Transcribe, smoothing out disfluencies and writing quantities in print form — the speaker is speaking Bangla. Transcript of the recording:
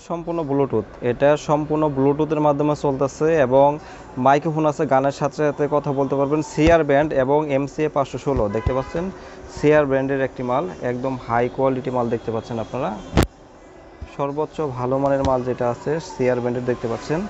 সম্পূর্ণ ব্লুটুথ, এটা সম্পূর্ণ ব্লুটুথের মাধ্যমে চলতেছে এবং মাইক্রোফোন আছে, গানের সাথে সাথে কথা বলতে পারবেন। সিআর ব্র্যান্ড এবং MCA 516 দেখতে পাচ্ছেন, সিআর ব্র্যান্ডের একটি মাল, একদম হাই কোয়ালিটি মাল দেখতে পাচ্ছেন আপনারা। সর্বোচ্চ ভালো মানের মাল যেটা আছে সিআর ব্র্যান্ডের দেখতে পাচ্ছেন।